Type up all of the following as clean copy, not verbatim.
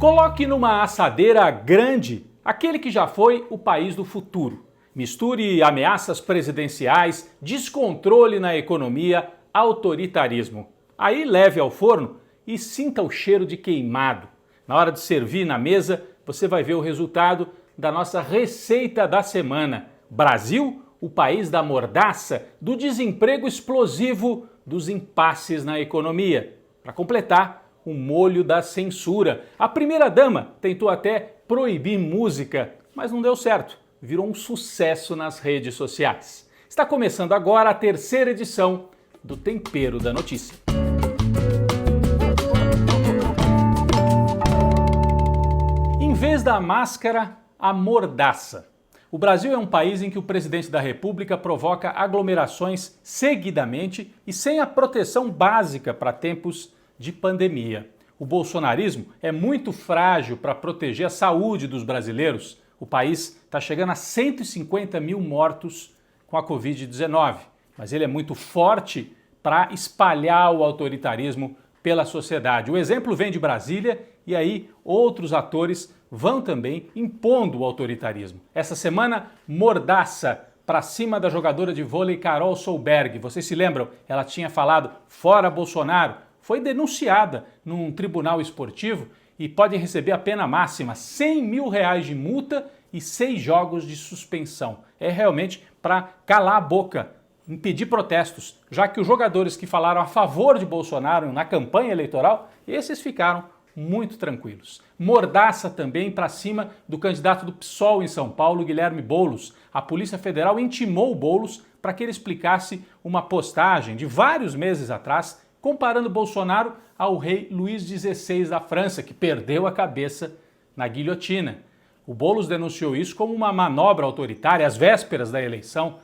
Coloque numa assadeira grande aquele que já foi o país do futuro. Misture ameaças presidenciais, descontrole na economia, autoritarismo. Aí leve ao forno e sinta o cheiro de queimado. Na hora de servir na mesa, você vai ver o resultado da nossa receita da semana. Brasil, o país da mordaça, do desemprego explosivo, dos impasses na economia. Para completar, o molho da censura. A primeira-dama tentou até proibir música, mas não deu certo. Virou um sucesso nas redes sociais. Está começando agora a terceira edição do Tempero da Notícia. Em vez da máscara, a mordaça. O Brasil é um país em que o presidente da República provoca aglomerações seguidamente e sem a proteção básica para tempos de pandemia. O bolsonarismo é muito frágil para proteger a saúde dos brasileiros. O país está chegando a 150 mil mortos com a Covid-19, mas ele é muito forte para espalhar o autoritarismo pela sociedade. O exemplo vem de Brasília e aí outros atores vão também impondo o autoritarismo. Essa semana, mordaça para cima da jogadora de vôlei Carol Solberg. Vocês se lembram? Ela tinha falado fora Bolsonaro. Foi denunciada num tribunal esportivo e pode receber a pena máxima, R$100 mil de multa e 6 jogos de suspensão. É realmente para calar a boca, impedir protestos, já que os jogadores que falaram a favor de Bolsonaro na campanha eleitoral, esses ficaram muito tranquilos. Mordaça também para cima do candidato do PSOL em São Paulo, Guilherme Boulos. A Polícia Federal intimou o Boulos para que ele explicasse uma postagem de vários meses atrás, comparando Bolsonaro ao rei Luís XVI da França, que perdeu a cabeça na guilhotina. O Boulos denunciou isso como uma manobra autoritária às vésperas da eleição.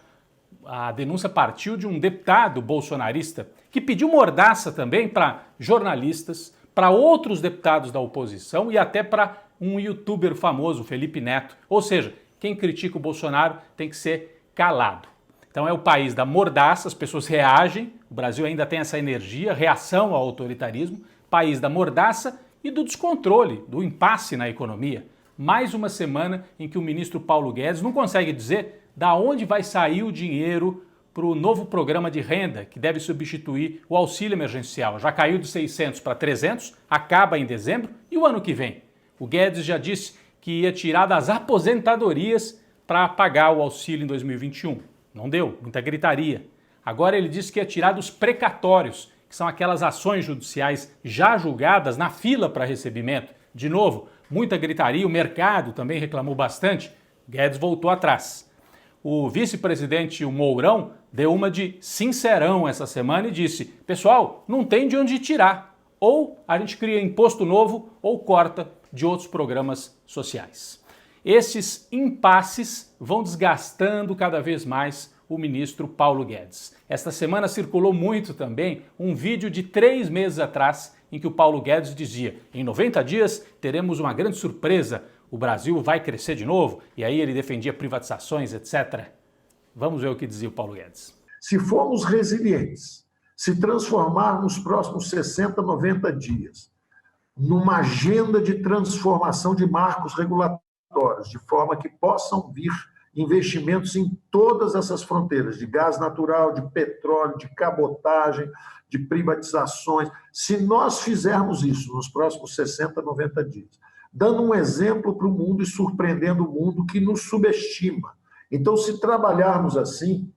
A denúncia partiu de um deputado bolsonarista que pediu mordaça também para jornalistas, para outros deputados da oposição e até para um youtuber famoso, Felipe Neto. Ou seja, quem critica o Bolsonaro tem que ser calado. Então é o país da mordaça, as pessoas reagem, o Brasil ainda tem essa energia, reação ao autoritarismo, país da mordaça e do descontrole, do impasse na economia. Mais uma semana em que o ministro Paulo Guedes não consegue dizer da onde vai sair o dinheiro para o novo programa de renda que deve substituir o auxílio emergencial. Já caiu de 600 para 300, acaba em dezembro e o ano que vem. O Guedes já disse que ia tirar das aposentadorias para pagar o auxílio em 2021. Não deu, muita gritaria. Agora ele disse que ia tirar dos precatórios, que são aquelas ações judiciais já julgadas na fila para recebimento. De novo, muita gritaria, o mercado também reclamou bastante. Guedes voltou atrás. O vice-presidente, o Mourão, deu uma de sincerão essa semana e disse: pessoal, não tem de onde tirar. Ou a gente cria imposto novo ou corta de outros programas sociais. Esses impasses vão desgastando cada vez mais o ministro Paulo Guedes. Esta semana circulou muito também um vídeo de 3 meses atrás em que o Paulo Guedes dizia: em 90 dias teremos uma grande surpresa, o Brasil vai crescer de novo, e aí ele defendia privatizações, etc. Vamos ver o que dizia o Paulo Guedes. Se formos resilientes, se transformarmos nos próximos 60, 90 dias numa agenda de transformação de marcos regulatórios, de forma que possam vir investimentos em todas essas fronteiras, de gás natural, de petróleo, de cabotagem, de privatizações. Se nós fizermos isso nos próximos 60, 90 dias, dando um exemplo para o mundo e surpreendendo o mundo que nos subestima. Então, se trabalharmos assim,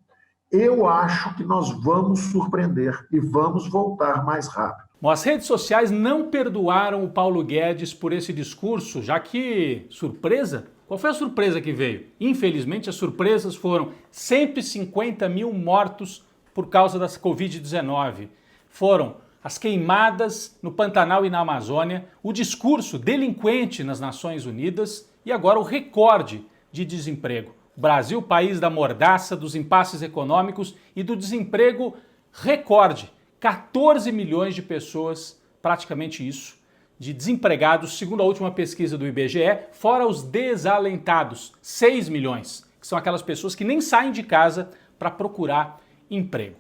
eu acho que nós vamos surpreender e vamos voltar mais rápido. Bom, as redes sociais não perdoaram o Paulo Guedes por esse discurso, já que, surpresa? Qual foi a surpresa que veio? Infelizmente, as surpresas foram 150 mil mortos por causa da Covid-19. Foram as queimadas no Pantanal e na Amazônia, o discurso delinquente nas Nações Unidas e agora o recorde de desemprego. O Brasil, país da mordaça, dos impasses econômicos e do desemprego recorde. 14 milhões de pessoas, praticamente isso, de desempregados, segundo a última pesquisa do IBGE, fora os desalentados, 6 milhões, que são aquelas pessoas que nem saem de casa para procurar emprego.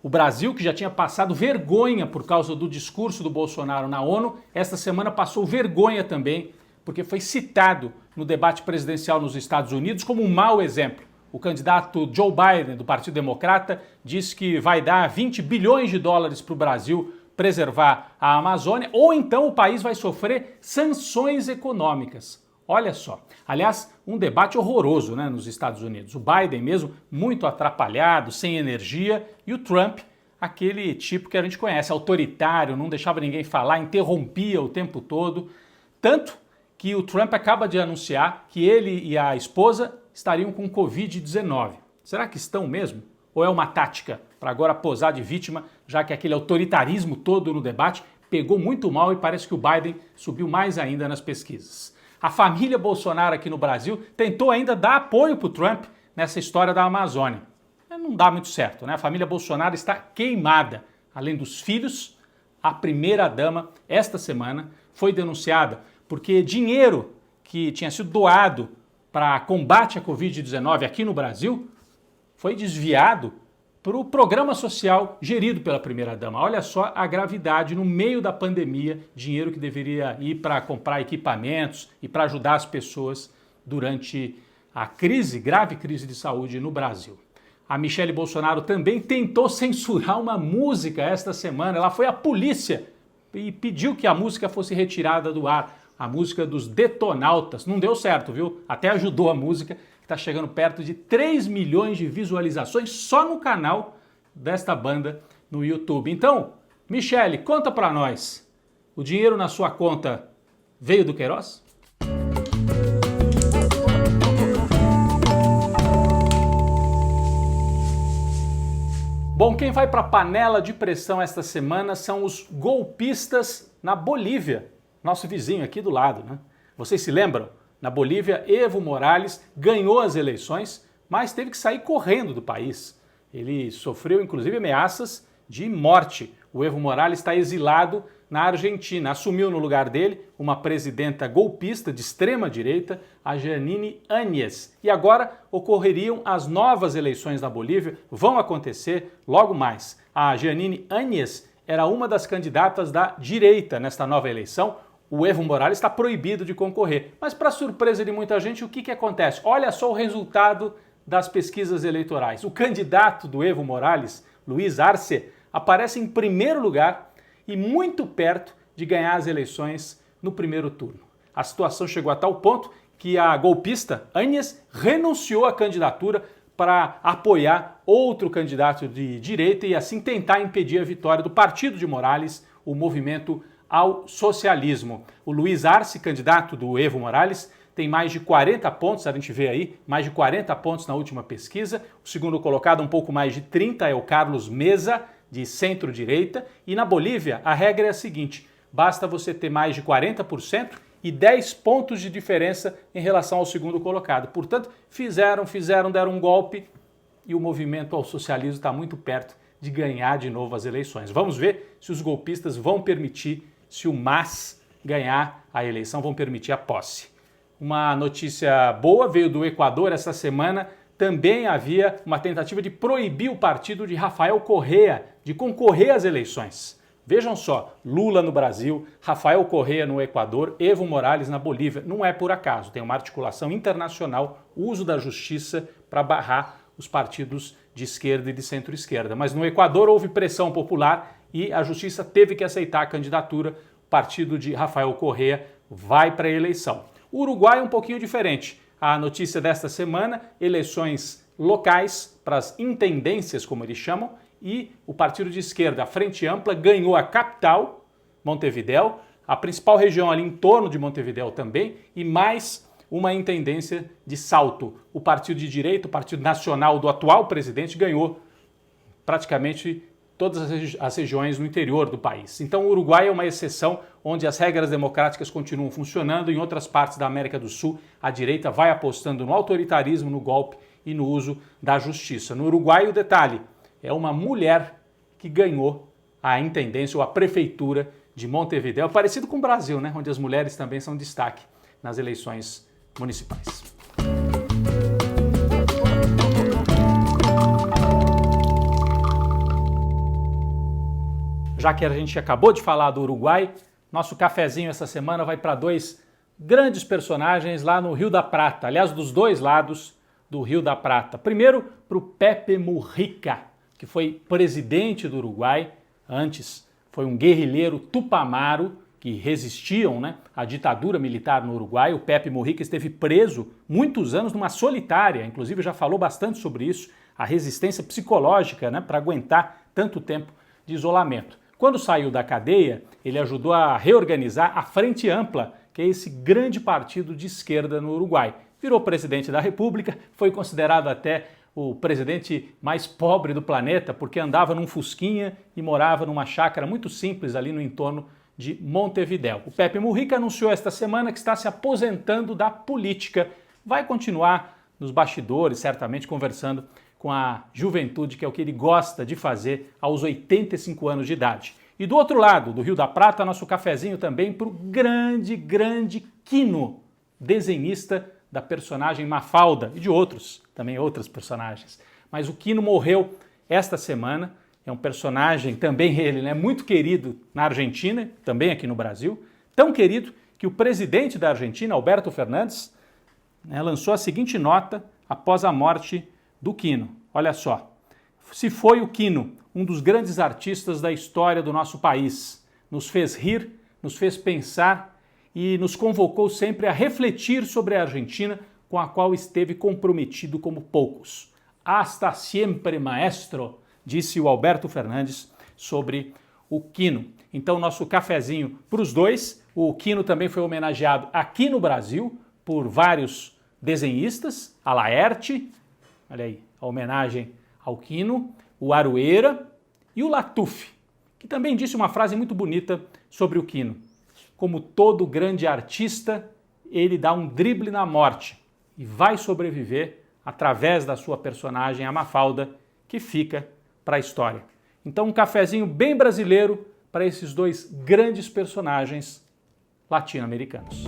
O Brasil, que já tinha passado vergonha por causa do discurso do Bolsonaro na ONU, esta semana passou vergonha também, porque foi citado no debate presidencial nos Estados Unidos como um mau exemplo. O candidato Joe Biden, do Partido Democrata, disse que vai dar 20 bilhões de dólares para o Brasil preservar a Amazônia, ou então o país vai sofrer sanções econômicas. Olha só. Aliás, um debate horroroso, né, nos Estados Unidos. O Biden mesmo muito atrapalhado, sem energia, e o Trump, aquele tipo que a gente conhece, autoritário, não deixava ninguém falar, interrompia o tempo todo. Tanto que o Trump acaba de anunciar que ele e a esposa estariam com Covid-19. Será que estão mesmo? Ou é uma tática para agora posar de vítima, já que aquele autoritarismo todo no debate pegou muito mal e parece que o Biden subiu mais ainda nas pesquisas. A família Bolsonaro aqui no Brasil tentou ainda dar apoio para o Trump nessa história da Amazônia. Não dá muito certo, né? A família Bolsonaro está queimada. Além dos filhos, a primeira-dama, esta semana, foi denunciada porque dinheiro que tinha sido doado para combate à Covid-19 aqui no Brasil foi desviado para o programa social gerido pela primeira-dama. Olha só a gravidade, no meio da pandemia, dinheiro que deveria ir para comprar equipamentos e para ajudar as pessoas durante a grave crise de saúde no Brasil. A Michelle Bolsonaro também tentou censurar uma música esta semana. Ela foi à polícia e pediu que a música fosse retirada do ar. A música dos Detonautas. Não deu certo, viu? Até ajudou a música, que está chegando perto de 3 milhões de visualizações só no canal desta banda no YouTube. Então, Michelle, conta pra nós. O dinheiro na sua conta veio do Queiroz? Bom, quem vai para a panela de pressão esta semana são os golpistas na Bolívia, nosso vizinho aqui do lado, né? Vocês se lembram? Na Bolívia, Evo Morales ganhou as eleições, mas teve que sair correndo do país. Ele sofreu, inclusive, ameaças de morte. O Evo Morales está exilado na Argentina. Assumiu no lugar dele uma presidenta golpista de extrema-direita, a Jeanine Áñez. E agora ocorreriam as novas eleições na Bolívia, vão acontecer logo mais. A Jeanine Áñez era uma das candidatas da direita nesta nova eleição. O Evo Morales está proibido de concorrer. Mas, para surpresa de muita gente, o que acontece? Olha só o resultado das pesquisas eleitorais. O candidato do Evo Morales, Luiz Arce, aparece em primeiro lugar e muito perto de ganhar as eleições no primeiro turno. A situação chegou a tal ponto que a golpista Áñez renunciou à candidatura para apoiar outro candidato de direita e assim tentar impedir a vitória do partido de Morales, o Movimento ao Socialismo. O Luiz Arce, candidato do Evo Morales, tem mais de 40 pontos, a gente vê aí, mais de 40 pontos na última pesquisa. O segundo colocado, um pouco mais de 30, é o Carlos Mesa, de centro-direita. E na Bolívia, a regra é a seguinte: basta você ter mais de 40% e 10 pontos de diferença em relação ao segundo colocado. Portanto, deram um golpe e o Movimento ao Socialismo está muito perto de ganhar de novo as eleições. Vamos ver se os golpistas vão permitir, se o MAS ganhar a eleição, vão permitir a posse. Uma notícia boa veio do Equador essa semana. Também havia uma tentativa de proibir o partido de Rafael Correa de concorrer às eleições. Vejam só, Lula no Brasil, Rafael Correa no Equador, Evo Morales na Bolívia. Não é por acaso, tem uma articulação internacional, uso da justiça para barrar os partidos de esquerda e de centro-esquerda. Mas no Equador houve pressão popular e a justiça teve que aceitar a candidatura. O partido de Rafael Correa vai para a eleição. O Uruguai é um pouquinho diferente. A notícia desta semana, eleições locais para as intendências, como eles chamam, e o partido de esquerda, a Frente Ampla, ganhou a capital, Montevidéu, a principal região ali em torno de Montevidéu também, e mais uma intendência de Salto. O partido de direita, o Partido Nacional do atual presidente, ganhou praticamente todas as regiões no interior do país. Então o Uruguai é uma exceção onde as regras democráticas continuam funcionando. Em outras partes da América do Sul, a direita vai apostando no autoritarismo, no golpe e no uso da justiça. No Uruguai, o detalhe, é uma mulher que ganhou a intendência ou a prefeitura de Montevidéu, parecido com o Brasil, né? Onde as mulheres também são destaque nas eleições municipais. Já que a gente acabou de falar do Uruguai, nosso cafezinho essa semana vai para dois grandes personagens lá no Rio da Prata, aliás, dos dois lados do Rio da Prata. Primeiro, para o Pepe Mujica, que foi presidente do Uruguai, antes foi um guerrilheiro tupamaro, que resistiam, né, à ditadura militar no Uruguai. O Pepe Mujica esteve preso muitos anos numa solitária, inclusive já falou bastante sobre isso, a resistência psicológica, né, para aguentar tanto tempo de isolamento. Quando saiu da cadeia, ele ajudou a reorganizar a Frente Ampla, que é esse grande partido de esquerda no Uruguai. Virou presidente da República, foi considerado até o presidente mais pobre do planeta, porque andava num fusquinha e morava numa chácara muito simples ali no entorno de Montevidéu. O Pepe Mujica anunciou esta semana que está se aposentando da política. Vai continuar nos bastidores, certamente conversando com a juventude, que é o que ele gosta de fazer aos 85 anos de idade. E do outro lado, do Rio da Prata, nosso cafezinho também para o grande Quino, desenhista da personagem Mafalda e de outros personagens. Mas o Quino morreu esta semana. É um personagem, também ele, né, muito querido na Argentina, também aqui no Brasil, tão querido que o presidente da Argentina, Alberto Fernandes, né, lançou a seguinte nota após a morte do Quino. Olha só, se foi o Quino, um dos grandes artistas da história do nosso país, nos fez rir, nos fez pensar e nos convocou sempre a refletir sobre a Argentina, com a qual esteve comprometido como poucos. Hasta siempre, maestro, disse o Alberto Fernandes sobre o Quino. Então, nosso cafezinho para os dois. O Quino também foi homenageado aqui no Brasil por vários desenhistas, a Laerte, olha aí, a homenagem ao Quino, o Aroeira e o Latuf, que também disse uma frase muito bonita sobre o Quino. Como todo grande artista, ele dá um drible na morte e vai sobreviver através da sua personagem, a Mafalda, que fica para a história. Então, um cafezinho bem brasileiro para esses dois grandes personagens latino-americanos.